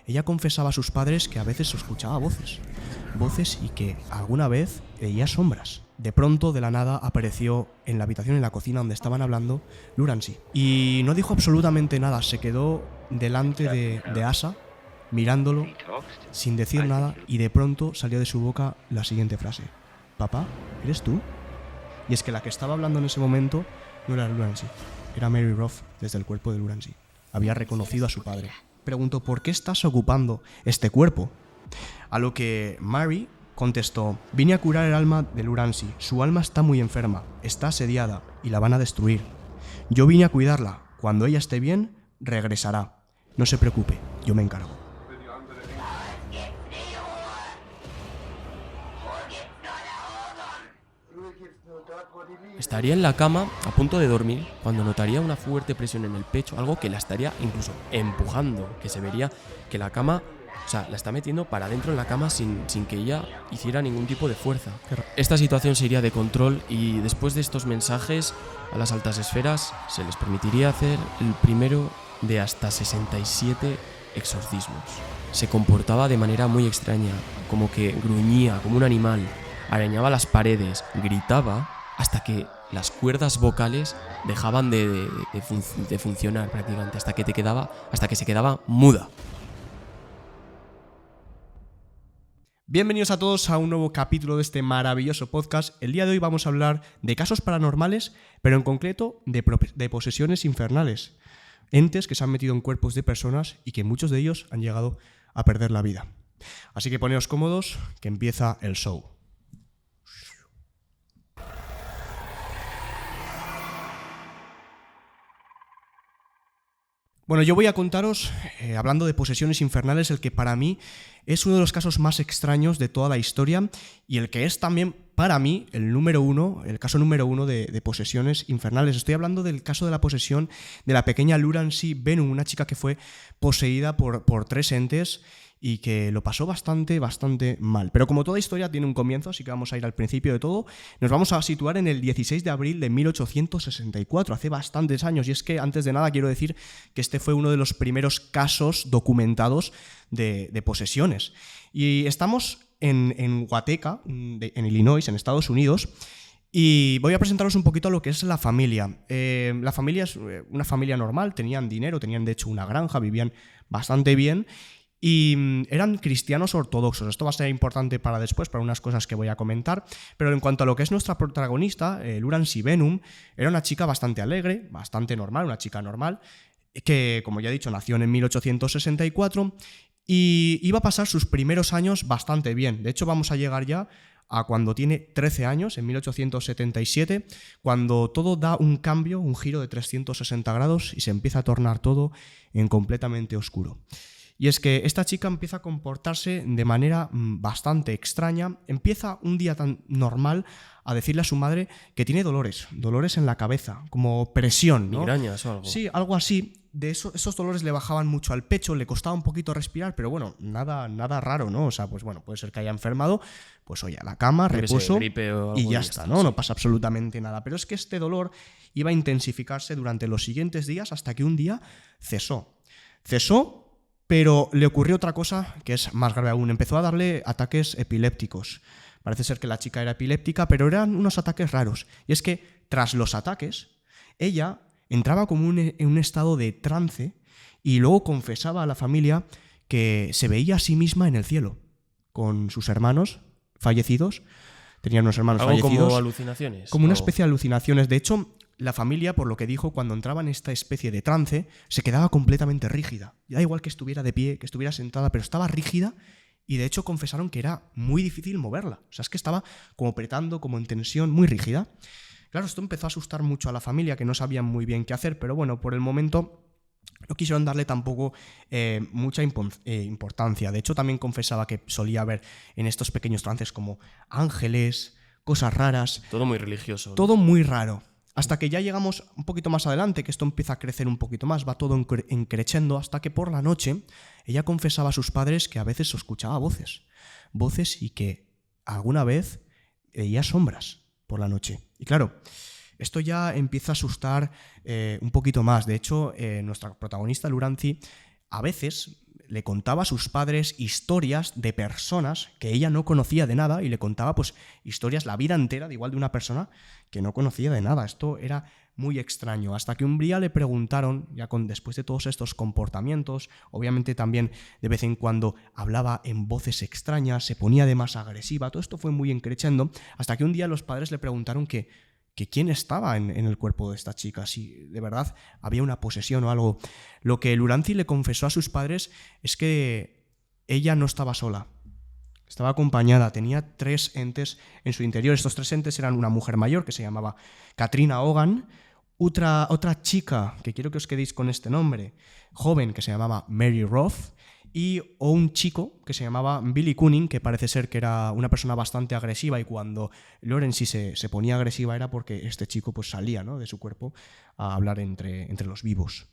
ella confesaba a sus padres que a veces escuchaba voces y que alguna vez veía sombras. De pronto, de la nada, apareció en la habitación, en la cocina donde estaban hablando, Lurancy. Y no dijo absolutamente nada, se quedó delante de Asa, mirándolo, sin decir nada, y de pronto salió de su boca la siguiente frase: «Papá, ¿eres tú?». Y es que la que estaba hablando en ese momento no era Lurancy, era Mary Roth desde el cuerpo de Lurancy. Había reconocido a su padre. Preguntó: «¿Por qué estás ocupando este cuerpo?». A lo que Mary contestó: «Vine a curar el alma de Lurancy. Su alma está muy enferma, está asediada y la van a destruir. Yo vine a cuidarla. Cuando ella esté bien, regresará. No se preocupe, yo me encargo». Estaría en la cama, a punto de dormir, cuando notaría una fuerte presión en el pecho, algo que la estaría incluso empujando, que se vería que la cama, la está metiendo para adentro en la cama sin que ella hiciera ningún tipo de fuerza. Esta situación se iría de control y después de estos mensajes a las altas esferas se les permitiría hacer el primero de hasta 67 exorcismos. Se comportaba de manera muy extraña, como que gruñía como un animal, arañaba las paredes, gritaba, hasta que las cuerdas vocales dejaban de funcionar prácticamente, hasta que se quedaba muda. Bienvenidos a todos a un nuevo capítulo de este maravilloso podcast. El día de hoy vamos a hablar de casos paranormales, pero en concreto de posesiones infernales. Entes que se han metido en cuerpos de personas y que muchos de ellos han llegado a perder la vida. Así que poneos cómodos, que empieza el show. Bueno, yo voy a contaros, hablando de posesiones infernales, el que para mí es uno de los casos más extraños de toda la historia y el que es también, para mí, el caso número uno de posesiones infernales. Estoy hablando del caso de la posesión de la pequeña Lurancy Benum, una chica que fue poseída por tres entes y que lo pasó bastante mal. Pero como toda historia tiene un comienzo, así que vamos a ir al principio de todo. Nos vamos a situar en el 16 de abril de 1864, hace bastantes años. Y es que, antes de nada, quiero decir que este fue uno de los primeros casos documentados de posesiones. Y estamos en Waukesha, en Illinois, en Estados Unidos. Y voy a presentaros un poquito lo que es la familia. La familia es una familia normal, tenían dinero, tenían de hecho una granja, vivían bastante bien. Y eran cristianos ortodoxos. Esto va a ser importante para después, para unas cosas que voy a comentar. Pero en cuanto a lo que es nuestra protagonista, Lurancy Benum, era una chica bastante alegre, bastante normal, una chica normal, que, como ya he dicho, nació en 1864 y iba a pasar sus primeros años bastante bien. De hecho, vamos a llegar ya a cuando tiene 13 años, en 1877, cuando todo da un cambio, un giro de 360 grados y se empieza a tornar todo en completamente oscuro. Y es que esta chica empieza a comportarse de manera bastante extraña. Empieza un día tan normal a decirle a su madre que tiene dolores en la cabeza, como presión, ¿no? ¿Migrañas o algo? Sí, algo así. Esos dolores le bajaban mucho al pecho, le costaba un poquito respirar, pero bueno, nada raro, ¿no? O sea, pues bueno, puede ser que haya enfermado, pues oye, a la cama, reposo y ya está, ¿no? No pasa absolutamente nada. Pero es que este dolor iba a intensificarse durante los siguientes días hasta que un día cesó. Pero le ocurrió otra cosa que es más grave aún. Empezó a darle ataques epilépticos. Parece ser que la chica era epiléptica, pero eran unos ataques raros. Y es que, tras los ataques, ella entraba como en un estado de trance y luego confesaba a la familia que se veía a sí misma en el cielo, con sus hermanos fallecidos. Tenían unos hermanos fallecidos. ¿Como alucinaciones? Como una especie de alucinaciones. De hecho, la familia, por lo que dijo, cuando entraba en esta especie de trance, se quedaba completamente rígida. Y da igual que estuviera de pie, que estuviera sentada, pero estaba rígida y de hecho confesaron que era muy difícil moverla. O sea, es que estaba como apretando, como en tensión, muy rígida. Claro, esto empezó a asustar mucho a la familia, que no sabían muy bien qué hacer, pero bueno, por el momento no quisieron darle tampoco mucha importancia. De hecho, también confesaba que solía ver en estos pequeños trances como ángeles, cosas raras. Todo muy religioso, ¿no? Todo muy raro. Hasta que ya llegamos un poquito más adelante, que esto empieza a crecer un poquito más, va todo creciendo, hasta que por la noche ella confesaba a sus padres que a veces escuchaba voces y que alguna vez veía sombras por la noche. Y claro, esto ya empieza a asustar un poquito más. De hecho, nuestra protagonista, Lurancy, a veces le contaba a sus padres historias de personas que ella no conocía de nada y le contaba pues historias, la vida entera de igual de una persona que no conocía de nada. Esto era muy extraño, hasta que un día le preguntaron, después de todos estos comportamientos, obviamente también de vez en cuando hablaba en voces extrañas, se ponía de más agresiva, todo esto fue muy increciendo, hasta que un día los padres le preguntaron que quién estaba en el cuerpo de esta chica, si de verdad había una posesión o algo. Lo que Luranzi le confesó a sus padres es que ella no estaba sola, estaba acompañada, tenía 3 entes en su interior. Estos 3 entes eran una mujer mayor que se llamaba Katrina Hogan, otra chica, que quiero que os quedéis con este nombre, joven, que se llamaba Mary Roth, o un chico que se llamaba Billy Cunning, que parece ser que era una persona bastante agresiva, y cuando Lawrence se ponía agresiva era porque este chico pues salía, ¿no?, de su cuerpo a hablar entre los vivos.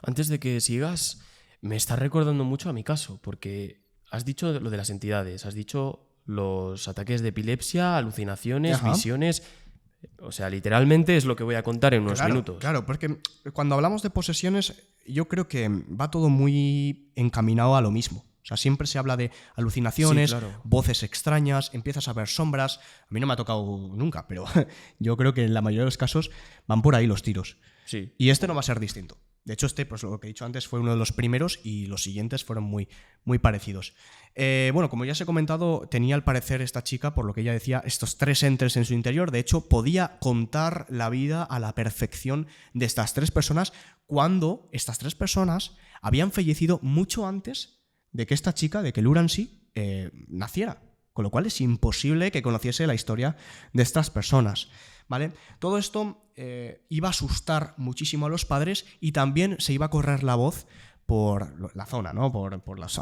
Antes de que sigas, me está recordando mucho a mi caso, porque has dicho lo de las entidades, has dicho los ataques de epilepsia, alucinaciones, Ajá. visiones. O sea, literalmente es lo que voy a contar en unos minutos. Claro, porque cuando hablamos de posesiones, yo creo que va todo muy encaminado a lo mismo. O sea, siempre se habla de alucinaciones, Sí, claro. voces extrañas, empiezas a ver sombras. A mí no me ha tocado nunca, pero yo creo que en la mayoría de los casos van por ahí los tiros. Sí. Y este no va a ser distinto. De hecho, pues lo que he dicho antes, fue uno de los primeros y los siguientes fueron muy, muy parecidos. Bueno, como ya os he comentado, tenía al parecer esta chica, por lo que ella decía, estos 3 entes en su interior. De hecho, podía contar la vida a la perfección de estas 3 personas cuando estas 3 personas habían fallecido mucho antes de que esta chica, de que Lurancy, naciera. Con lo cual es imposible que conociese la historia de estas personas, ¿vale? Todo esto iba a asustar muchísimo a los padres y también se iba a correr la voz por la zona, ¿no? Por las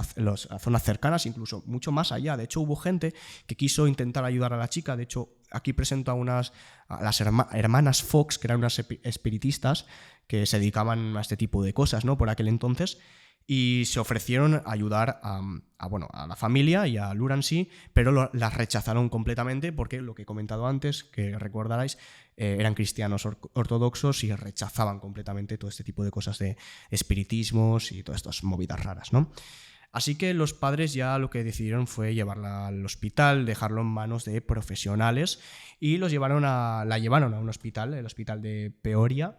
zonas cercanas, incluso mucho más allá. De hecho, hubo gente que quiso intentar ayudar a la chica. De hecho, aquí presento a las hermanas Fox, que eran unas espiritistas que se dedicaban a este tipo de cosas, ¿no?, por aquel entonces. Y se ofrecieron a ayudar a la familia y a Lurancy, pero las rechazaron completamente porque, lo que he comentado antes, que recordaréis, eran cristianos ortodoxos y rechazaban completamente todo este tipo de cosas de espiritismos y todas estas movidas raras, ¿no? Así que los padres ya lo que decidieron fue llevarla al hospital, dejarlo en manos de profesionales, y la llevaron a un hospital, el hospital de Peoria,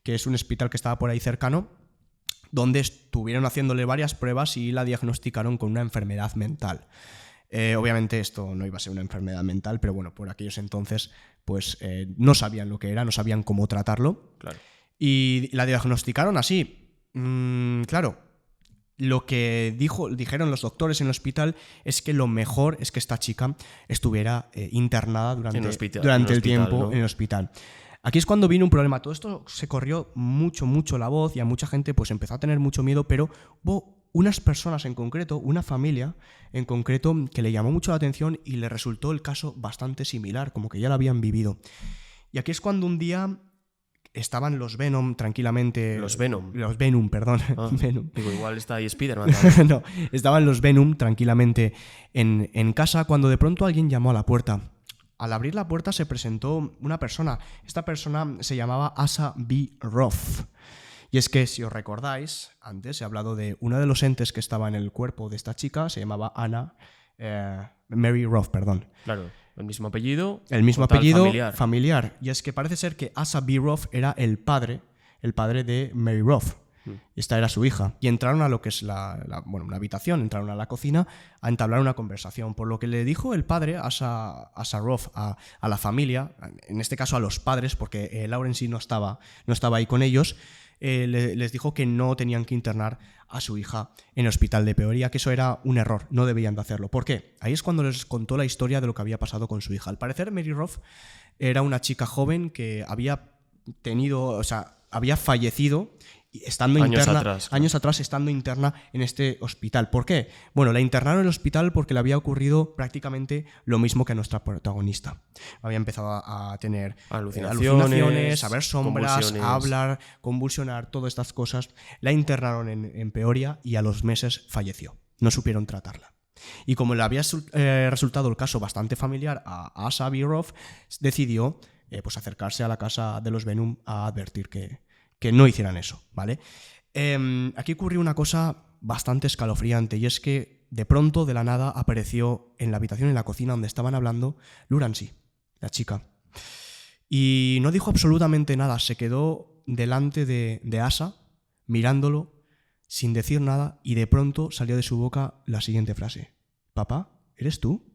que es un hospital que estaba por ahí cercano, donde estuvieron haciéndole varias pruebas y la diagnosticaron con una enfermedad mental. Obviamente esto no iba a ser una enfermedad mental, pero bueno, por aquellos entonces pues no sabían lo que era, no sabían cómo tratarlo. Claro. Y la diagnosticaron así. Claro, lo que dijeron los doctores en el hospital es que lo mejor es que esta chica estuviera internada durante el tiempo, ¿no?, en el hospital. Aquí es cuando vino un problema. Todo esto se corrió mucho la voz y a mucha gente pues empezó a tener mucho miedo, pero hubo unas personas en concreto, una familia en concreto, que le llamó mucho la atención y le resultó el caso bastante similar, como que ya lo habían vivido. Y aquí es cuando un día estaban los Venom tranquilamente... Los Venom, perdón. Venom. Digo, igual está ahí Spider-Man también. No, estaban los Venom tranquilamente en casa cuando de pronto alguien llamó a la puerta. Al abrir la puerta se presentó una persona. Esta persona se llamaba Asa B. Roth. Y es que, si os recordáis, antes he hablado de uno de los entes que estaba en el cuerpo de esta chica, se llamaba Mary Roth, perdón. Claro, el mismo apellido. El mismo apellido familiar. Y es que parece ser que Asa B. Roth era el padre de Mary Roth. Esta era su hija. Y entraron a lo que es una habitación, entraron a la cocina a entablar una conversación. Por lo que le dijo el padre, Asa Roth, a la familia, en este caso a los padres, porque Lawrence no estaba ahí con ellos, les dijo que no tenían que internar a su hija en el hospital de Peoria, que eso era un error, no debían de hacerlo. ¿Por qué? Ahí es cuando les contó la historia de lo que había pasado con su hija. Al parecer, Mary Roth era una chica joven que había fallecido estando años atrás estando interna en este hospital. ¿Por qué? Bueno, la internaron en el hospital porque le había ocurrido prácticamente lo mismo que a nuestra protagonista. Había empezado a tener alucinaciones, a ver sombras, a hablar, convulsionar, todas estas cosas. La internaron en Peoria y a los meses falleció. No supieron tratarla. Y como le había resultado el caso bastante familiar a Asa B. Roth, decidió acercarse a la casa de los Venom a advertir que no hicieran eso, ¿vale? Aquí ocurrió una cosa bastante escalofriante, y es que de pronto, de la nada, apareció en la habitación, en la cocina donde estaban hablando, Lurancy, la chica. Y no dijo absolutamente nada, se quedó delante de Asa, mirándolo, sin decir nada, y de pronto salió de su boca la siguiente frase: «Papá, ¿eres tú?».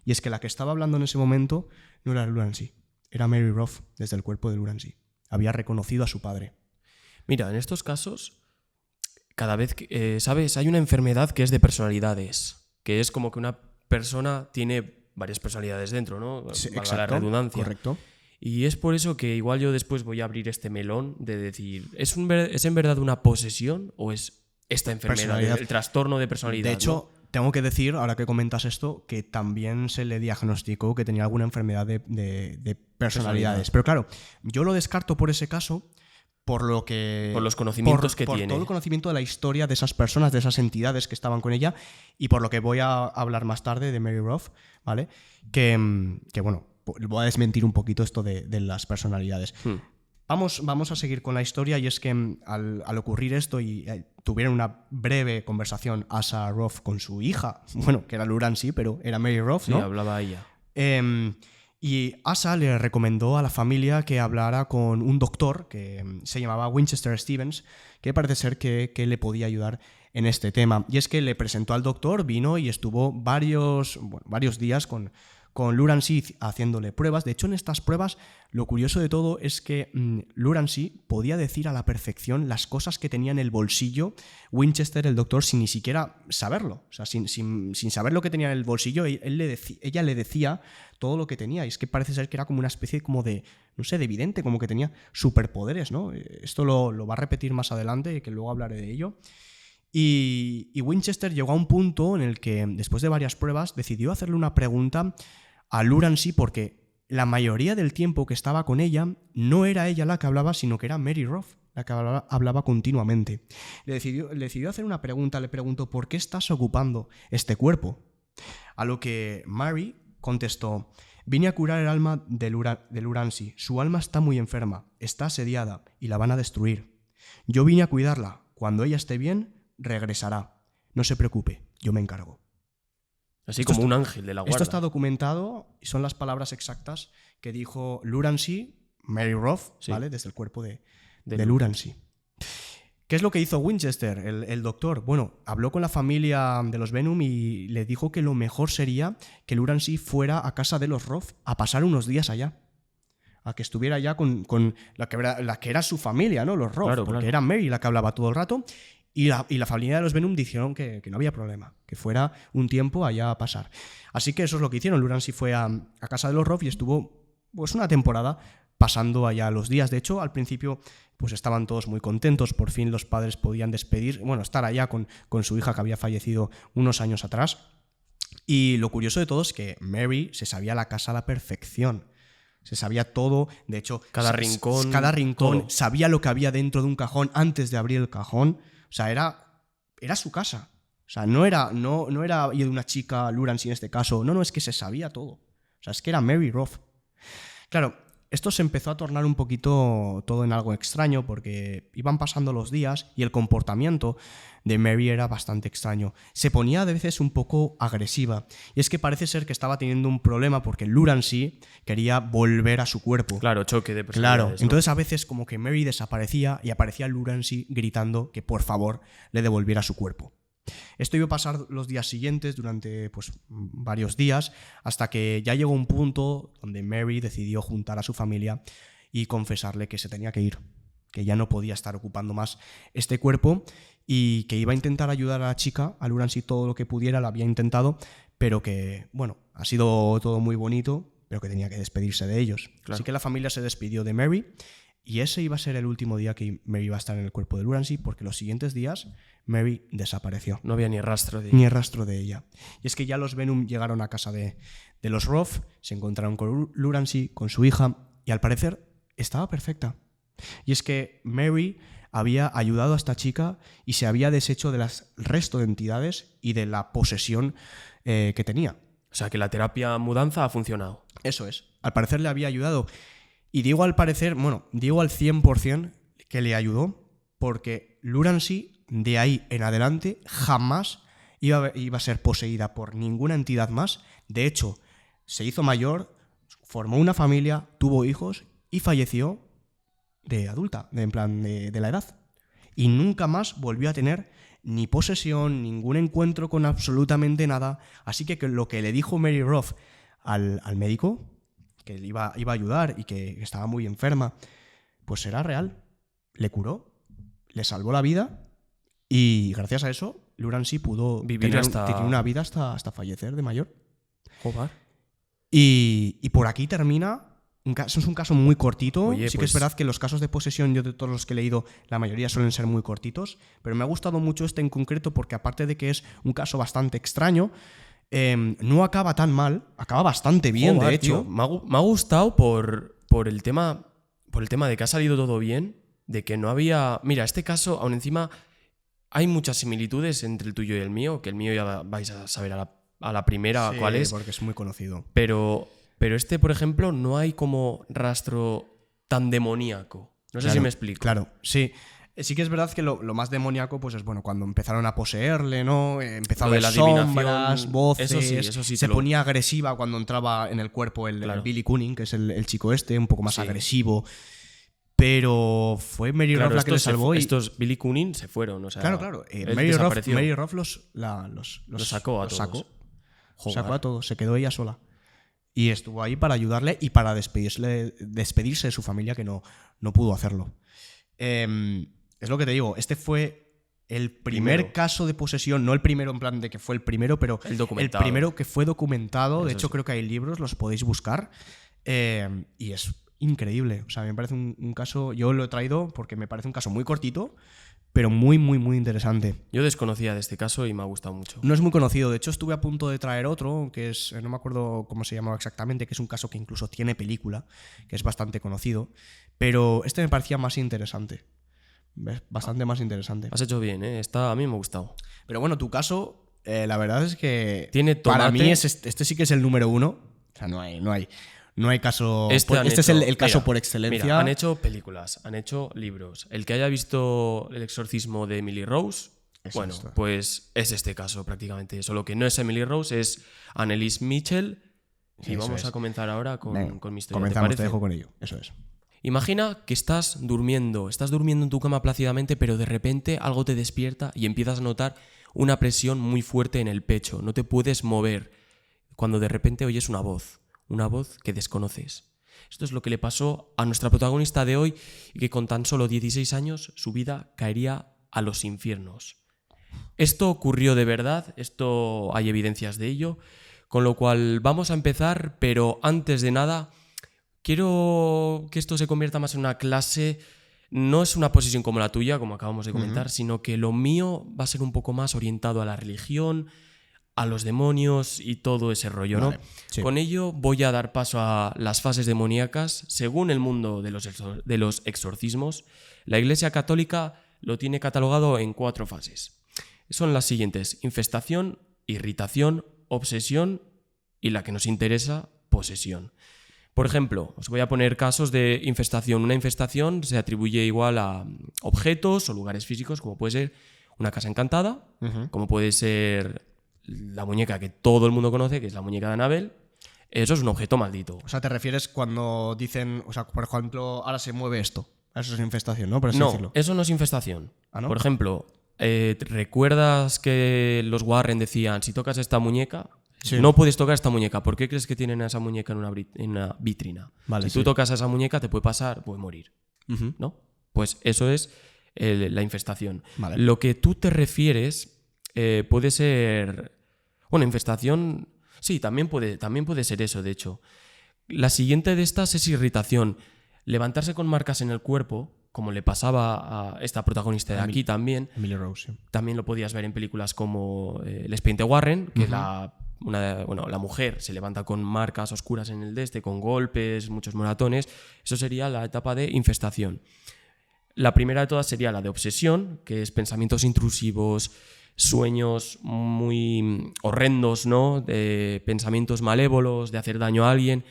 Y es que la que estaba hablando en ese momento no era Lurancy, era Mary Roth, desde el cuerpo de Lurancy. Había reconocido a su padre. Mira, en estos casos, cada vez que, ¿sabes? Hay una enfermedad que es de personalidades, que es como que una persona tiene varias personalidades dentro, ¿no? Sí, Valga exacto, la redundancia. correcto. Y es por eso que igual yo después voy a abrir este melón de decir, ¿es en verdad una posesión o es esta enfermedad, Personalidad. el trastorno de personalidad? De hecho, tengo que decir, ahora que comentas esto, que también se le diagnosticó que tenía alguna enfermedad de personalidades. Pero claro, yo lo descarto por ese caso, por los conocimientos que por tiene. todo el conocimiento de la historia de esas personas, de esas entidades que estaban con ella, y por lo que voy a hablar más tarde de Mary Roth, ¿vale? Que bueno, voy a desmentir un poquito esto de las personalidades. Vamos a seguir con la historia, y es que al ocurrir esto y tuvieron una breve conversación Asa Roth con su hija, bueno, que era Lurancy, pero era Mary Roth, ¿no? Sí, hablaba ella. Y Asa le recomendó a la familia que hablara con un doctor que se llamaba Winchester Stevens, que parece ser que le podía ayudar en este tema. Y es que le presentó al doctor, vino y estuvo varios días con Lurancy haciéndole pruebas. De hecho, en estas pruebas, lo curioso de todo es que Lurancy podía decir a la perfección las cosas que tenía en el bolsillo Winchester, el doctor, sin ni siquiera saberlo. O sea, sin saber lo que tenía en el bolsillo, ella le decía todo lo que tenía. Y es que parece ser que era como una especie como de, no sé, de vidente, como que tenía superpoderes, ¿no? Esto lo va a repetir más adelante, que luego hablaré de ello. Y Winchester llegó a un punto en el que, después de varias pruebas, decidió hacerle una pregunta a Lurancy, porque la mayoría del tiempo que estaba con ella no era ella la que hablaba, sino que era Mary Roth la que hablaba continuamente. Le decidió hacer una pregunta, le preguntó: ¿por qué estás ocupando este cuerpo? A lo que Mary contestó: vine a curar el alma de Lurancy. Su alma está muy enferma, está asediada y la van a destruir. Yo vine a cuidarla. Cuando ella esté bien, regresará. No se preocupe, yo me encargo. Así como un ángel de la guarda. Esto está documentado y son las palabras exactas que dijo Lurancy, Mary Roth, sí, ¿vale? Desde el cuerpo de Lurancy. ¿Qué es lo que hizo Winchester, el doctor? Bueno, habló con la familia de los Venom y le dijo que lo mejor sería que Lurancy fuera a casa de los Roth a pasar unos días allá. A que estuviera allá con la que era su familia, ¿no? Los Roth, claro, porque claro. Era Mary la que hablaba todo el rato. Y la familia de los Venom dijeron que no había problema, que fuera un tiempo allá a pasar. Así que eso es lo que hicieron. Lurancy fue a casa de los Roth y estuvo pues una temporada pasando allá los días. De hecho, al principio pues estaban todos muy contentos. Por fin los padres podían estar allá con su hija que había fallecido unos años atrás. Y lo curioso de todo es que Mary se sabía la casa a la perfección. Se sabía todo, de hecho, cada rincón, todo. Sabía lo que había dentro de un cajón antes de abrir el cajón. O sea, era su casa. O sea, no era de una chica, Lurancy en este caso. No, es que se sabía todo. O sea, es que era Mary Roth. Claro, esto se empezó a tornar un poquito todo en algo extraño, porque iban pasando los días y el comportamiento de Mary era bastante extraño. Se ponía a veces un poco agresiva. Y es que parece ser que estaba teniendo un problema porque Lurancy quería volver a su cuerpo. Claro, choque de personalidades. Claro, entonces a veces como que Mary desaparecía y aparecía Lurancy gritando que por favor le devolviera su cuerpo. Esto iba a pasar los días siguientes, durante pues varios días, hasta que ya llegó un punto donde Mary decidió juntar a su familia y confesarle que se tenía que ir, que ya no podía estar ocupando más este cuerpo y que iba a intentar ayudar a la chica, a Lurancy, todo lo que pudiera, la había intentado, pero que, bueno, ha sido todo muy bonito, pero que tenía que despedirse de ellos. Claro. Así que la familia se despidió de Mary. Y ese iba a ser el último día que Mary iba a estar en el cuerpo de Lurancy, porque los siguientes días Mary desapareció. No había ni rastro de ella. Y es que ya los Venom llegaron a casa de los Roth, se encontraron con Lurancy, con su hija, y al parecer estaba perfecta. Y es que Mary había ayudado a esta chica y se había deshecho del resto de entidades y de la posesión que tenía. O sea, que la terapia mudanza ha funcionado. Eso es. Al parecer le había ayudado. Y digo al parecer, digo al 100% que le ayudó, porque Lurancy de ahí en adelante jamás iba a ser poseída por ninguna entidad más. De hecho, se hizo mayor, formó una familia, tuvo hijos y falleció de adulta, en plan de la edad. Y nunca más volvió a tener ni posesión, ningún encuentro con absolutamente nada. Así que lo que le dijo Mary Roth al médico, que le iba a ayudar y que estaba muy enferma, pues era real. Le curó, le salvó la vida y gracias a eso Lurancy pudo vivir tener una vida hasta fallecer de mayor. Joder. Y por aquí termina. Es un caso muy cortito. Oye, sí que pues, es verdad que los casos de posesión, yo de todos los que he leído, la mayoría suelen ser muy cortitos, pero me ha gustado mucho este en concreto porque aparte de que es un caso bastante extraño, no acaba tan mal, acaba bastante bien, joder, de hecho. tío, me ha gustado por el tema de que ha salido todo bien, de que no había... Mira, este caso, aún encima, hay muchas similitudes entre el tuyo y el mío, que el mío ya vais a saber a la primera Sí, cuál es. porque es muy conocido. Pero este, por ejemplo, no hay como rastro tan demoníaco. No sé Claro, si me explico. Claro, sí. Sí que es verdad que lo más demoníaco, pues es bueno, cuando empezaron a poseerle, ¿no? Empezó a Lo de ver la adivinación, sombras, voces. eso sí se te lo- ponía agresiva cuando entraba en el cuerpo el Claro. Billy Cooning, que es el chico este, un poco más Sí. agresivo. Pero fue Mary Claro, Roth la que le salvó. estos Billy Cooning se fueron. O sea, Claro. él Mary desapareció. Roth los sacó a todos. sacó. Joder. Sacó a todos, se quedó ella sola. Y estuvo ahí para ayudarle y para despedirse de su familia, que no pudo hacerlo. Es lo que te digo, este fue el primer Primero. caso de posesión, no el primero en plan de que fue el primero, pero El documentado. primero que fue documentado. De Eso hecho, sí. creo que hay libros, los podéis buscar. Y es increíble. O sea, me parece un caso, yo lo he traído porque me parece un caso muy cortito, pero muy, muy, muy interesante. Yo desconocía de este caso y me ha gustado mucho. No es muy conocido, de hecho estuve a punto de traer otro, que es, no me acuerdo cómo se llamaba exactamente, que es un caso que incluso tiene película, que es bastante conocido, pero este me parecía más interesante. ¿Ves? Bastante más interesante. Has hecho bien, ¿eh? A mí me ha gustado. Pero bueno, tu caso, la verdad es que Tiene para tomate. mí este sí que es el número uno. O sea, no hay caso. Este Es el caso por excelencia. Mira, han hecho películas, han hecho libros. El que haya visto El exorcismo de Emily Rose, Es bueno, esto. pues es este caso prácticamente. Solo que no es Emily Rose, es Anneliese Mitchell. Y Eso vamos es. a comenzar ahora con mi historia. ¿Te Comenzamos, te parece? dejo con ello. Eso es. Imagina que estás durmiendo en tu cama plácidamente, pero de repente algo te despierta y empiezas a notar una presión muy fuerte en el pecho. No te puedes mover. Cuando de repente oyes una voz que desconoces. Esto es lo que le pasó a nuestra protagonista de hoy y que con tan solo 16 años su vida caería a los infiernos. Esto ocurrió de verdad, esto hay evidencias de ello, con lo cual vamos a empezar, pero antes de nada quiero que esto se convierta más en una clase. No es una posesión como la tuya, como acabamos de comentar, sino que lo mío va a ser un poco más orientado a la religión, a los demonios y todo ese rollo, ¿no? Vale, sí. Con ello voy a dar paso a las fases demoníacas. Según el mundo de los exorcismos, la Iglesia Católica lo tiene catalogado en 4 fases. Son las siguientes: infestación, irritación, obsesión y la que nos interesa, posesión. Por ejemplo, os voy a poner casos de infestación. Una infestación se atribuye igual a objetos o lugares físicos, como puede ser una casa encantada, como puede ser la muñeca que todo el mundo conoce, que es la muñeca de Annabelle. Eso es un objeto maldito. O sea, te refieres cuando dicen, o sea, por ejemplo, ahora se mueve esto. Eso es infestación, ¿no? Por así No, decirlo. eso no es infestación. ¿Ah, no? Por ejemplo, ¿recuerdas que los Warren decían, si tocas esta muñeca, Sí. no puedes tocar esta muñeca? ¿Por qué crees que tienen a esa muñeca en una vitrina? Vale, Si tú sí. tocas a esa muñeca te puede pasar, puede morir, ¿no? Pues eso es la infestación. Vale. Lo que tú te refieres puede ser... Bueno, infestación... Sí, también puede ser eso, de hecho. La siguiente de estas es irritación. Levantarse con marcas en el cuerpo, como le pasaba a esta protagonista de aquí también. Emily Rose, sí. También lo podías ver en películas como El expediente Warren, que la mujer se levanta con marcas oscuras en el con golpes, muchos moratones. Eso sería la etapa de infestación. La primera de todas sería la de obsesión, que es pensamientos intrusivos, sueños muy horrendos, ¿no? De pensamientos malévolos, de hacer daño a alguien.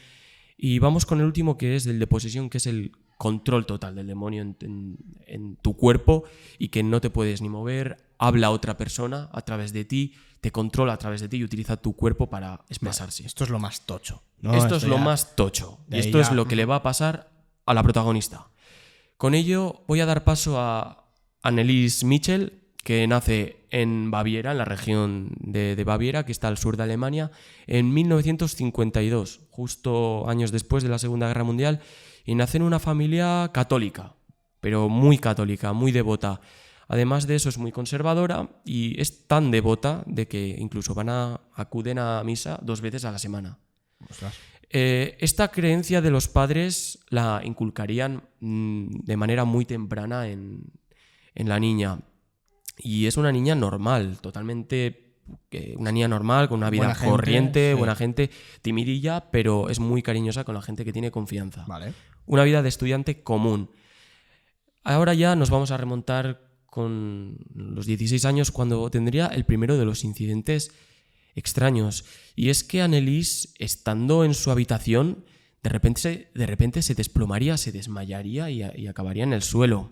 Y vamos con el último, que es el de posesión, que es el control total del demonio en tu cuerpo y que no te puedes ni mover, habla a otra persona a través de ti, te controla a través de ti y utiliza tu cuerpo para expresarse. Esto es lo más tocho, ¿no? Esto es lo más tocho. Y esto es lo que le va a pasar a la protagonista. Con ello voy a dar paso a Anneliese Michel, que nace en Baviera, en la región de Baviera, que está al sur de Alemania, en 1952, justo años después de la Segunda Guerra Mundial, y nace en una familia católica, pero muy católica, muy devota. Además de eso es muy conservadora y es tan devota de que incluso acuden a misa 2 veces a la semana. Ostras. Esta creencia de los padres la inculcarían de manera muy temprana en la niña. Y es una niña normal, totalmente una niña normal, con una vida Buena gente, corriente, sí. buena gente, timidilla, pero es muy cariñosa con la gente que tiene confianza. Vale. Una vida de estudiante común. Ahora ya nos vamos a remontar con los 16 años, cuando tendría el primero de los incidentes extraños. Y es que Anneliese, estando en su habitación, de repente se desplomaría, se desmayaría y acabaría en el suelo.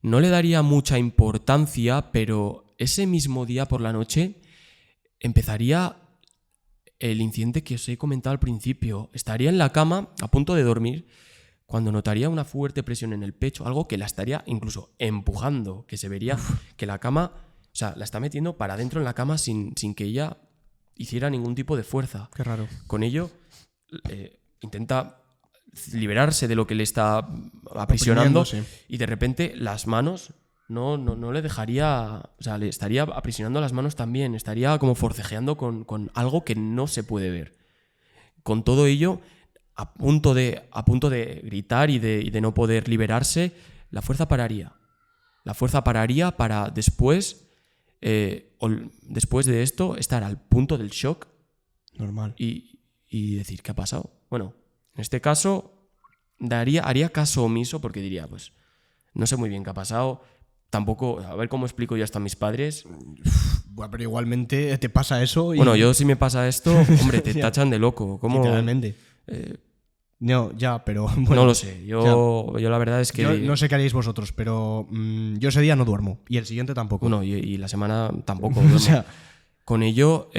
No le daría mucha importancia, pero ese mismo día por la noche empezaría el incidente que os he comentado al principio. Estaría en la cama, a punto de dormir, cuando notaría una fuerte presión en el pecho, algo que la estaría incluso empujando, que se vería que la cama, o sea, la está metiendo para adentro en la cama sin que ella hiciera ningún tipo de fuerza. Qué raro. Con ello, intenta liberarse de lo que le está aprisionando, sí. y de repente las manos no le dejaría, o sea, le estaría aprisionando las manos también, estaría como forcejeando con algo que no se puede ver. Con todo ello, a punto de gritar y de no poder liberarse, la fuerza pararía. La fuerza pararía para después de esto, estar al punto del shock Normal. y decir, ¿qué ha pasado? Bueno, en este caso haría caso omiso, porque diría, pues no sé muy bien qué ha pasado, tampoco, a ver cómo explico yo esto a mis padres. Bueno, pero igualmente te pasa eso y... Bueno, yo si me pasa esto, hombre, te tachan de loco. ¿Cómo? Literalmente. No, ya, pero... Bueno, No lo sé, yo la verdad es que... yo no sé qué haréis vosotros, pero yo ese día no duermo y el siguiente tampoco. Bueno, y la semana tampoco. O sea, con ello,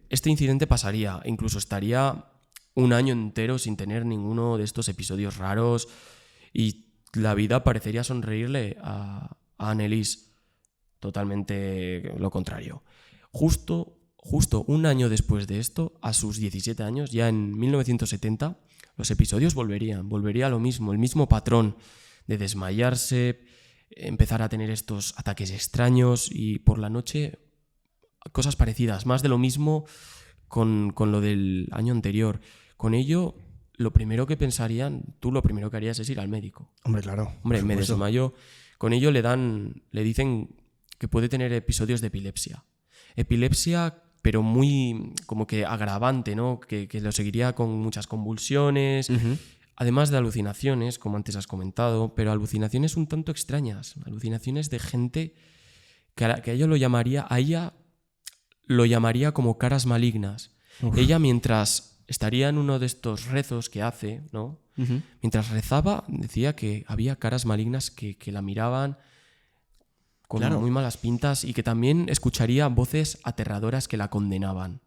este incidente pasaría, incluso estaría un año entero sin tener ninguno de estos episodios raros y la vida parecería sonreírle a Anneliese. Totalmente lo contrario. Justo un año después de esto, a sus 17 años, ya en 1970, los episodios volvería lo mismo, el mismo patrón de desmayarse, empezar a tener estos ataques extraños y por la noche cosas parecidas, más de lo mismo con lo del año anterior. Con ello, lo primero que harías es ir al médico. hombre, claro. Hombre, por me supuesto. desmayo. Con ello le dicen que puede tener episodios de epilepsia. Epilepsia, pero muy como que agravante, ¿no? Que lo seguiría con muchas convulsiones, además de alucinaciones, como antes has comentado, pero alucinaciones un tanto extrañas, alucinaciones de gente que a ella lo llamaría como caras malignas. Uf. Ella, mientras estaría en uno de estos rezos que hace, ¿no? Mientras rezaba, decía que había caras malignas que la miraban con Claro. muy malas pintas y que también escucharía voces aterradoras que la condenaban.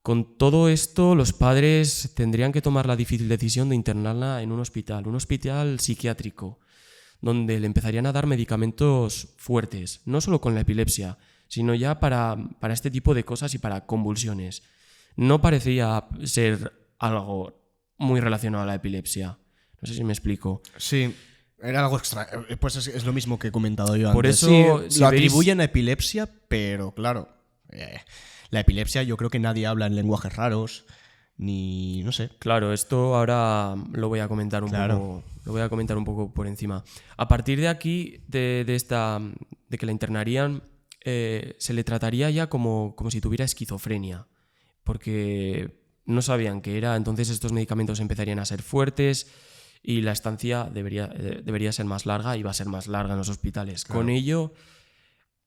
Con todo esto, los padres tendrían que tomar la difícil decisión de internarla en un hospital psiquiátrico, donde le empezarían a dar medicamentos fuertes, no solo con la epilepsia, sino ya para este tipo de cosas y para convulsiones. No parecía ser algo muy relacionado a la epilepsia. No sé si me explico. Sí, era algo extra. Pues es lo mismo que he comentado yo Por antes. eso, Sí, si lo veis- atribuyen a epilepsia, pero claro, la epilepsia yo creo que nadie habla en lenguajes raros, ni no sé. Claro, esto ahora lo voy a comentar un Claro. poco. Lo voy a comentar un poco por encima. A partir de aquí, de que la internarían, se le trataría ya como si tuviera esquizofrenia, porque no sabían qué era. Entonces estos medicamentos empezarían a ser fuertes y la estancia debería ser más larga y va a ser más larga en los hospitales. Claro. Con ello,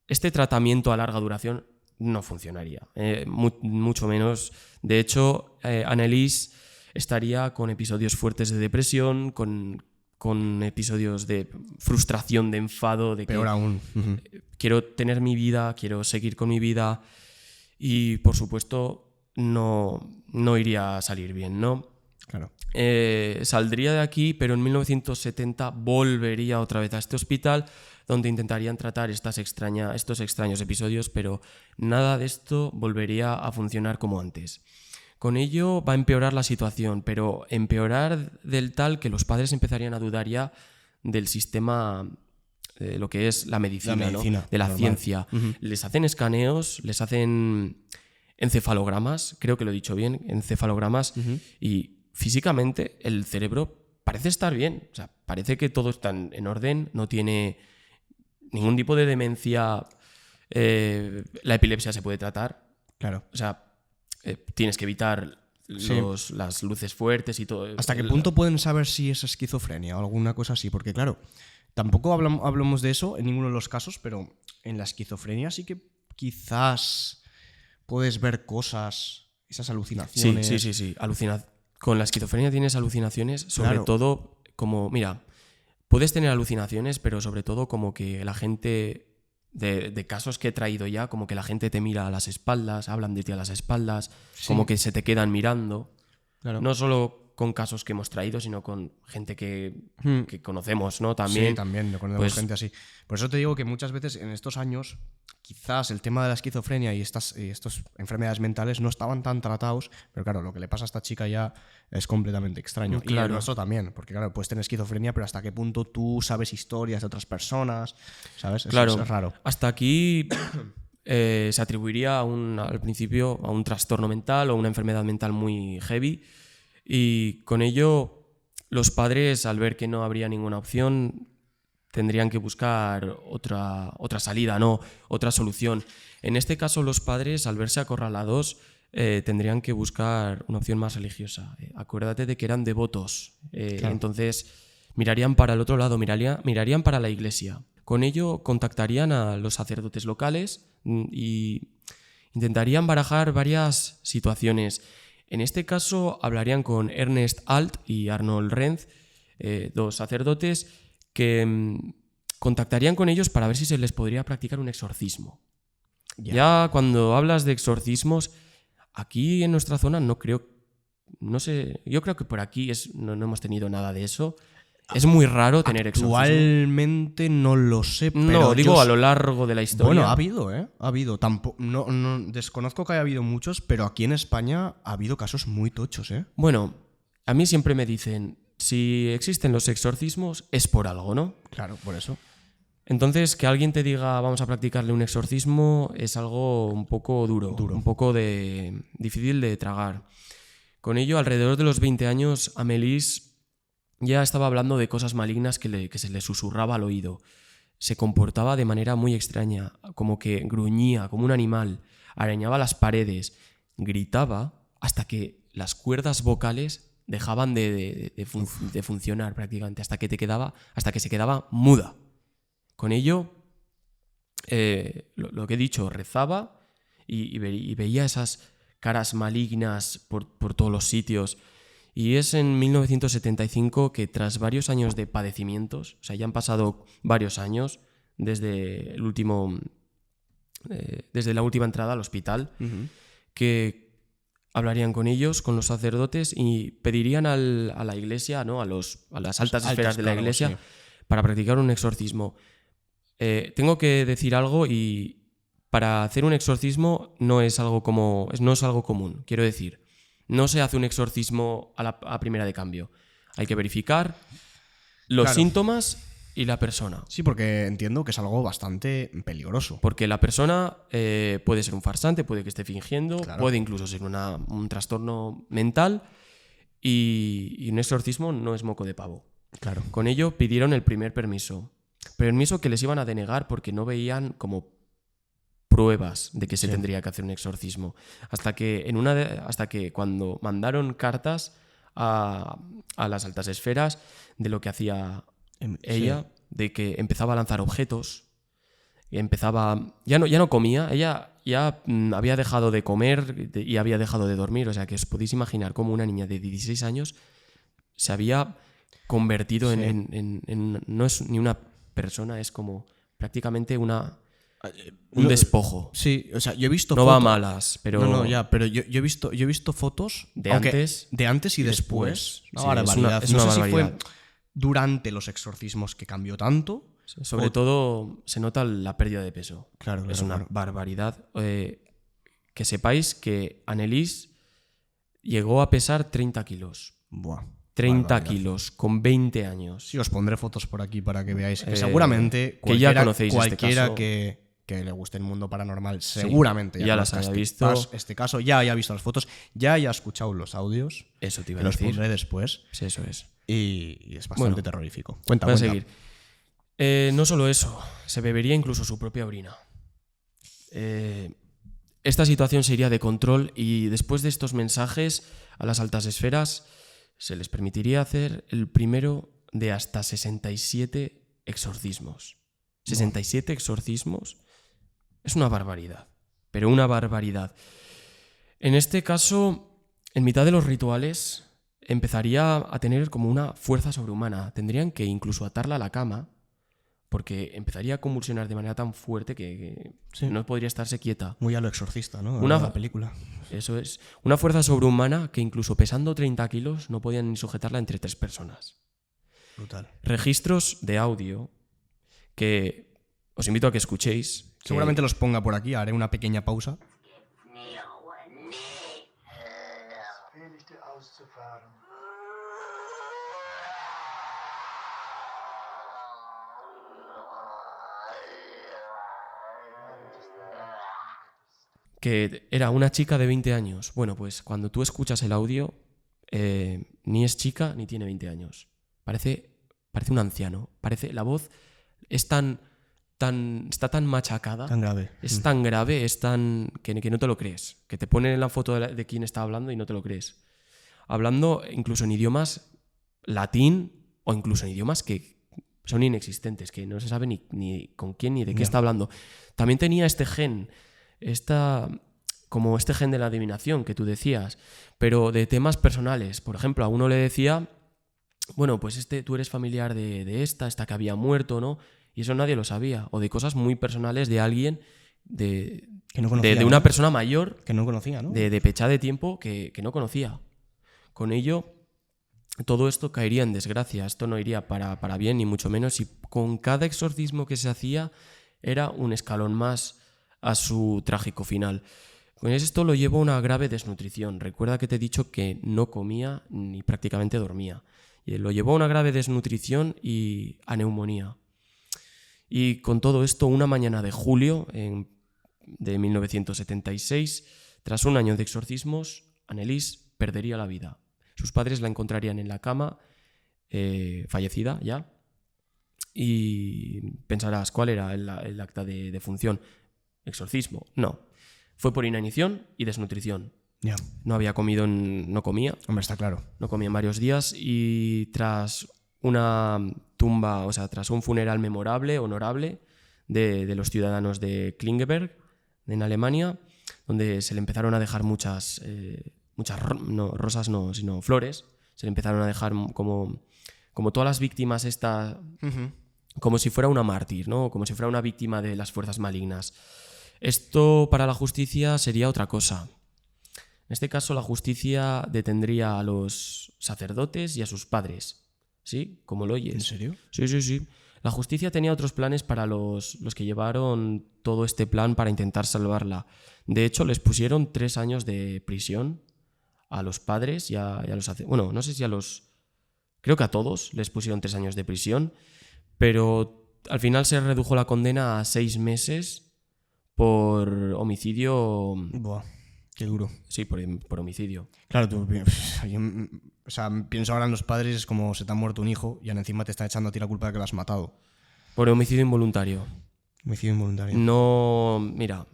este tratamiento a larga duración no funcionaría, mucho menos. De hecho, Anneliese estaría con episodios fuertes de depresión, con episodios de frustración, de enfado, de Peor que aún. quiero tener mi vida, quiero seguir con mi vida y, por supuesto, no iría a salir bien, ¿no? Claro. Saldría de aquí, pero en 1970 volvería otra vez a este hospital donde intentarían tratar estos extraños episodios, pero nada de esto volvería a funcionar como antes. Con ello va a empeorar la situación, pero empeorar del tal que los padres empezarían a dudar ya del sistema, de lo que es la medicina, ¿no? De la normal. ciencia. Les hacen escaneos, les hacen encefalogramas, creo que lo he dicho bien, encefalogramas, y físicamente el cerebro parece estar bien, o sea, parece que todo está en orden, no tiene ningún tipo de demencia, la epilepsia se puede tratar, Claro. o sea, tienes que evitar las luces fuertes y todo. ¿Hasta qué punto pueden saber si es esquizofrenia o alguna cosa así? Porque claro, tampoco hablamos de eso en ninguno de los casos, pero en la esquizofrenia sí que quizás puedes ver cosas, esas alucinaciones. Sí. Con la esquizofrenia tienes alucinaciones, sobre Claro. todo como, mira, puedes tener alucinaciones, pero sobre todo como que la gente, de casos que he traído ya, como que la gente te mira a las espaldas, hablan de ti a las espaldas, como que se te quedan mirando. Claro. No solo con casos que hemos traído, sino con gente que conocemos, ¿no? También. Sí, también, yo conozco pues, gente así. Por eso te digo que muchas veces en estos años, quizás el tema de la esquizofrenia y estas enfermedades mentales no estaban tan tratados, pero claro, lo que le pasa a esta chica ya es completamente extraño. Y Claro. el nuestro también, porque claro, puedes tener esquizofrenia, pero hasta qué punto tú sabes historias de otras personas, ¿sabes? Claro. Eso es raro. Hasta aquí se atribuiría al principio a un trastorno mental o una enfermedad mental muy heavy, y con ello los padres, al ver que no habría ninguna opción, tendrían que buscar otra salida, ¿no? Otra solución. En este caso, los padres, al verse acorralados, tendrían que buscar una opción más religiosa. Acuérdate de que eran devotos. Claro. Entonces, mirarían para el otro lado, mirarían para la iglesia. Con ello, contactarían a los sacerdotes locales y intentarían barajar varias situaciones. En este caso, hablarían con Ernest Alt y Arnold Renz, dos sacerdotes, que contactarían con ellos para ver si se les podría practicar un exorcismo. Ya cuando hablas de exorcismos, aquí en nuestra zona no sé, yo creo que por aquí no hemos tenido nada de eso. Es muy raro tener exorcismo. Actualmente no lo sé, pero No, digo a lo largo de la historia. Bueno, ha habido, ¿eh? Ha habido. No, desconozco que haya habido muchos, pero aquí en España ha habido casos muy tochos, ¿eh? Bueno, a mí siempre me dicen, si existen los exorcismos es por algo, ¿no? Claro, por eso. Entonces, que alguien te diga vamos a practicarle un exorcismo es algo un poco duro. Un poco difícil de tragar. Con ello, alrededor de los 20 años, Amélis ya estaba hablando de cosas malignas que se le susurraba al oído. Se comportaba de manera muy extraña, como que gruñía como un animal, arañaba las paredes, gritaba hasta que las cuerdas vocales dejaban de funcionar prácticamente, hasta que se quedaba muda. Con ello, lo que he dicho, rezaba y veía esas caras malignas por todos los sitios. Y es en 1975 que, tras varios años de padecimientos, o sea, ya han pasado varios años desde la última entrada al hospital, que hablarían con ellos, con los sacerdotes, y pedirían a la iglesia, ¿no? a las altas esferas de la iglesia, para practicar un exorcismo. Tengo que decir algo, y para hacer un exorcismo no es algo común, quiero decir. No se hace un exorcismo a primera de cambio. Hay que verificar los síntomas y la persona. Sí, porque entiendo que es algo bastante peligroso. Porque la persona puede ser un farsante, puede que esté fingiendo, puede incluso ser un trastorno mental, y un exorcismo no es moco de pavo. Claro. Con ello pidieron el primer permiso que les iban a denegar porque no veían como pruebas de que se tendría que hacer un exorcismo. Hasta que cuando mandaron cartas a las altas esferas de lo que hacía ella, de que empezaba a lanzar objetos, empezaba... Ya no comía, ella ya había dejado de comer y había dejado de dormir. O sea, que os podéis imaginar cómo una niña de 16 años se había convertido Sí. no es ni una persona, es como prácticamente un No, despojo. Sí, o sea, yo he visto No va a fotos. malas, pero... No, ya, pero yo he visto fotos De aunque antes de antes y y después. después. Una Sí, barbaridad. es No una sé si barbaridad. fue durante los exorcismos que cambió tanto. Sobre todo se nota la pérdida de peso. Claro, Es claro, una claro. barbaridad. Que sepáis que Annelies llegó a pesar 30 kilos. Buah. 30 barbaridad. kilos, con 20 años. Sí, os pondré fotos por aquí para que veáis. Que Eh, seguramente que ya conocéis este cualquiera caso. que le guste el mundo paranormal, seguramente ya las conozca haya visto. Este caso, ya haya visto las fotos, ya haya escuchado los audios. Eso te iba Que a los decir. pondré después. Sí, eso es. Y es bastante Bueno, terrorífico. Cuenta, Voy a cuenta. seguir. No solo eso, se bebería incluso su propia orina. Esta situación se iría de control y después de estos mensajes a las altas esferas se les permitiría hacer el primero de hasta 67 exorcismos. 67 exorcismos es una barbaridad, pero una barbaridad. En este caso, en mitad de los rituales, empezaría a tener como una fuerza sobrehumana. Tendrían que incluso atarla a la cama, porque empezaría a convulsionar de manera tan fuerte que Sí. no podría estarse quieta. Muy a lo exorcista, ¿no? Una- La película. Eso es. Una fuerza sobrehumana que incluso pesando 30 kilos no podían ni sujetarla entre 3 personas. Brutal. Registros de audio que os invito a que escuchéis. que- Seguramente los ponga por aquí, haré una pequeña pausa. Predigte auszufahren. que era una chica de 20 años. Bueno, pues cuando tú escuchas el audio, ni es chica ni tiene 20 años. Parece un anciano. La voz es está tan machacada, Tan grave. es tan grave, es tan que no te lo crees. Que te ponen la foto de quién está hablando y no te lo crees. Hablando incluso en idiomas latín o incluso en idiomas que son inexistentes, que no se sabe ni con quién ni de qué Ya. está hablando. También tenía este gen, como este gen de la adivinación que tú decías, pero de temas personales. Por ejemplo, a uno le decía, bueno, pues tú eres familiar de esta que había muerto, ¿no? Y eso nadie lo sabía. O de cosas muy personales de alguien, de Que no conocía, de una ¿no? persona mayor, Que no conocía, ¿no? de fecha de tiempo que no conocía. Con ello, todo esto caería en desgracia. Esto no iría para bien, ni mucho menos. Y con cada exorcismo que se hacía era un escalón más a su trágico final. Con esto lo llevó a una grave desnutrición. Recuerda que te he dicho que no comía ni prácticamente dormía. Y lo llevó a una grave desnutrición y a neumonía. Y con todo esto, una mañana de julio de 1976, tras un año de exorcismos, Annelies perdería la vida. Sus padres la encontrarían en la cama, fallecida ya, y pensarás, ¿cuál era el acta de defunción? ¿Exorcismo? No. Fue por inanición y desnutrición. Ya. No había comido, no comía, Hombre, está claro. no comía en varios días y tras una tumba, o sea, tras un funeral memorable, honorable, de los ciudadanos de Klingenberg, en Alemania, donde se le empezaron a dejar muchas rosas, no, sino flores, se le empezaron a dejar como todas las víctimas como si fuera una mártir, ¿no? Como si fuera una víctima de las fuerzas malignas. Esto para la justicia sería otra cosa. En este caso, la justicia detendría a los sacerdotes y a sus padres. ¿Sí? Como lo oyes. ¿En serio? Sí. La justicia tenía otros planes para los que llevaron todo este plan para intentar salvarla. De hecho, les pusieron 3 años de prisión a los padres y a los sacerdotes. Bueno, no sé si creo que a todos les pusieron 3 años de prisión, pero al final se redujo la condena a 6 meses por homicidio. Buah, qué duro. Sí, por homicidio. Claro, o sea, pienso ahora en los padres, es como se te ha muerto un hijo y encima te están echando a ti la culpa de que lo has matado. Por homicidio involuntario. Homicidio involuntario. No, mira,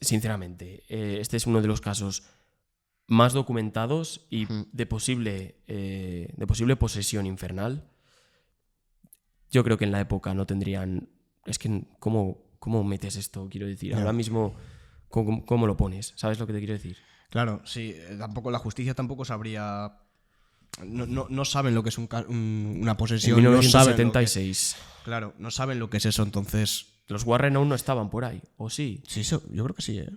sinceramente, este es uno de los casos más documentados y de posible posesión infernal. Yo creo que en la época no tendrían Es que, ¿cómo metes esto? Quiero decir, Ya. ahora mismo, ¿cómo lo pones? ¿Sabes lo que te quiero decir? Claro, sí, tampoco la justicia tampoco sabría... No saben lo que es una posesión. En No saben lo que, 1976. claro, no saben lo que es eso, entonces... Los Warren aún no estaban por ahí, ¿o sí? Sí, yo creo que sí, ¿eh?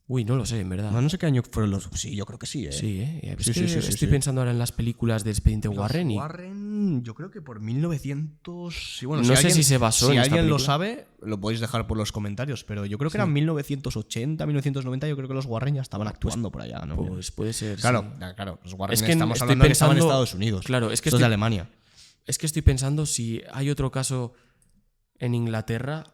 Uy, no lo sé, en verdad. No sé qué año fueron los... Sí, yo creo que sí, ¿eh? Sí, ¿eh? Es Sí, que sí, estoy sí. pensando ahora en las películas de Expediente Los Warren y Warren, yo creo que por 1900... Sí, bueno, no sé si se basó si en esta alguien lo película. sabe, lo podéis dejar por los comentarios, pero yo creo que eran 1980, 1990, yo creo que los Warren ya estaban actuando por allá, ¿no? Pues puede ser. Claro, sí. claro, los Warren Es que estamos estoy hablando de que estaban en pensando- Estados Unidos. Claro, es que Estos de estoy- Alemania. Es que estoy pensando si hay otro caso en Inglaterra.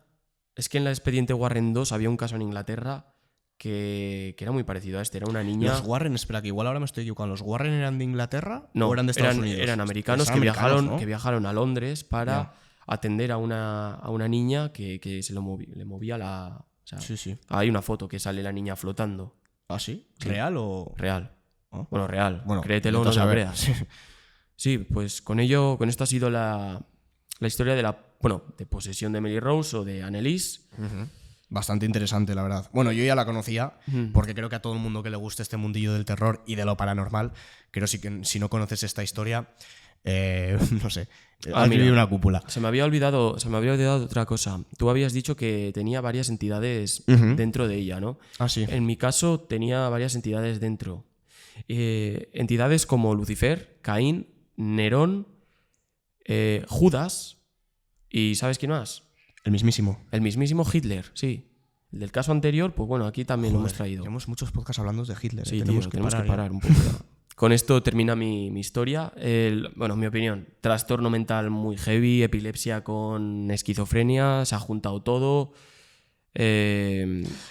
Es que en la Expediente Warren 2 había un caso en Inglaterra que era muy parecido a este. Era una niña. Los Warren, espera, que igual ahora me estoy equivocando. ¿Los Warren eran de Inglaterra No, o eran de Estados Unidos? eran americanos, Eran que, americanos, viajaron, ¿no? que viajaron a Londres para Ya. atender a una niña que le movía la. O sea, Sí, sí. hay una foto que sale la niña flotando. ¿Ah, sí? Sí. ¿Real o...? Real. Ah. Bueno, real. Bueno, Créetelo o no entonces, te a lo ver. creas. Sí, pues con esto ha sido la historia de posesión de Emily Rose o de Anneliese. Bastante interesante, la verdad. Bueno, yo ya la conocía, porque creo que a todo el mundo que le guste este mundillo del terror y de lo paranormal, creo que si no conoces esta historia, no sé, has mira. vivido una cúpula. Se me había olvidado otra cosa. Tú habías dicho que tenía varias entidades Ujú. dentro de ella, ¿no? Ah, sí. En mi caso tenía varias entidades dentro. Entidades como Lucifer, Caín, Nerón, Judas y ¿sabes quién más? El mismísimo. El mismísimo Hitler, sí. El del caso anterior, pues bueno, aquí también lo hemos traído. Llevamos muchos podcasts hablando de Hitler. Sí, tenemos tenemos que ya. parar un poco. ya. Con esto termina mi historia. Bueno, mi opinión, trastorno mental muy heavy, epilepsia con esquizofrenia, se ha juntado todo,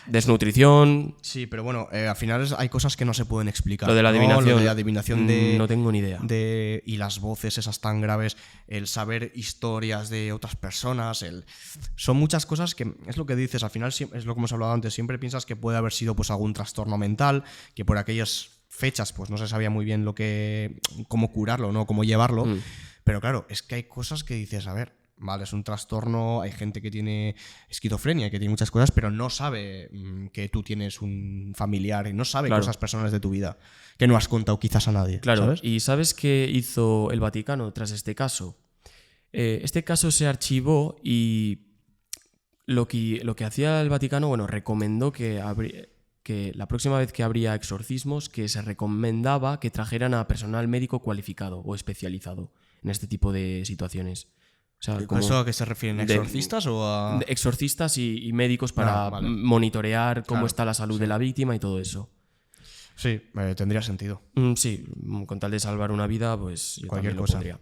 desnutrición. Sí, pero bueno, al final hay cosas que no se pueden explicar. Lo de la ¿no? adivinación. Lo de la adivinación No tengo ni idea. y las voces esas tan graves, el saber historias de otras personas, son muchas cosas que, es lo que dices, al final es lo que hemos hablado antes, siempre piensas que puede haber sido pues algún trastorno mental, que por aquellas fechas pues no se sabía muy bien cómo curarlo, ¿no? Cómo llevarlo, pero claro, es que hay cosas que dices, a ver, vale, es un trastorno, hay gente que tiene esquizofrenia, que tiene muchas cosas, pero no sabe que tú tienes un familiar y no sabe Claro. cosas personales de tu vida que no has contado quizás a nadie. Claro, ¿sabes? ¿y sabes qué hizo el Vaticano tras este caso? Este caso se archivó y lo que hacía el Vaticano, bueno, recomendó que la próxima vez que habría exorcismos, que se recomendaba que trajeran a personal médico cualificado o especializado en este tipo de situaciones. O sea, ¿Con como eso a qué se refieren? de- ¿Exorcistas o a...? de exorcistas y médicos para vale. monitorear cómo Claro, está la salud de la víctima y todo eso. Sí, tendría sentido. Sí, con tal de salvar una vida, pues yo Cualquier también lo cosa. pondría.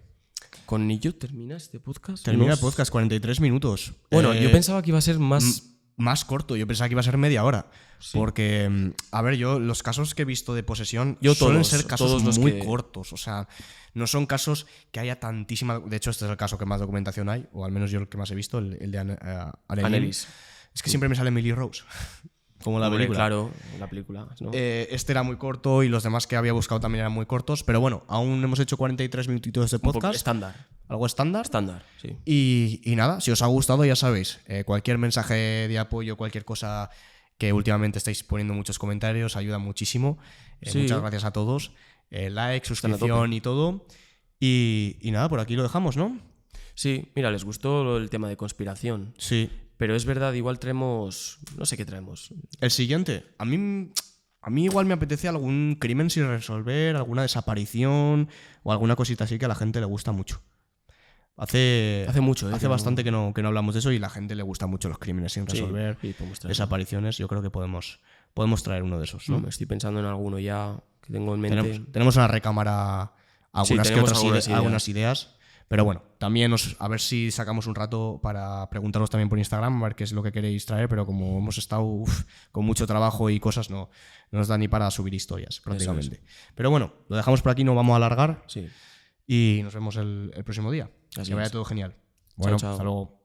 ¿Con ello termina este podcast? Termina el Unos- podcast, 43 minutos. Bueno, yo pensaba que iba a ser más... Más corto, yo pensaba que iba a ser media hora. Porque, a ver, yo los casos que he visto de posesión Yo suelen todos, ser casos todos los muy que- cortos. O sea, no son casos que haya tantísima... De hecho, este es el caso que más documentación hay, o al menos yo el que más he visto, el de Anneliese. Anneliese. Es que siempre me sale Emily Rose, como la Hombre, película. Claro, la película, ¿no? Este era muy corto y los demás que había buscado también eran muy cortos. Pero bueno, aún hemos hecho 43 minutitos de Un poco podcast. estándar. Algo estándar. Estándar, sí. Y nada, si os ha gustado, ya sabéis, cualquier mensaje de apoyo, cualquier cosa que últimamente estáis poniendo muchos comentarios, ayuda muchísimo. Sí. Muchas gracias a todos. Like, Están a suscripción tope. y todo. Y nada, por aquí lo dejamos, ¿no? Sí, mira, les gustó el tema de conspiración. Sí. Pero es verdad, igual traemos... No sé qué traemos. El siguiente. A mí igual me apetece algún crimen sin resolver, alguna desaparición o alguna cosita así que a la gente le gusta mucho. Hace mucho, Hace que bastante que no hablamos de eso y la gente le gusta mucho los crímenes sin Sí, resolver, sí, podemos traerlo. desapariciones. Yo creo que podemos traer uno de esos, ¿no? Me estoy pensando en alguno ya que tengo en mente. Tenemos en la recámara algunas, tenemos algunas ideas. Pero bueno, también a ver si sacamos un rato para preguntaros también por Instagram, a ver qué es lo que queréis traer, pero como hemos estado con mucho trabajo y cosas, no nos da ni para subir historias prácticamente. Pero bueno, lo dejamos por aquí, no vamos a alargar Sí. y nos vemos el próximo día. Así que vaya es. todo genial. Bueno, chao. hasta luego.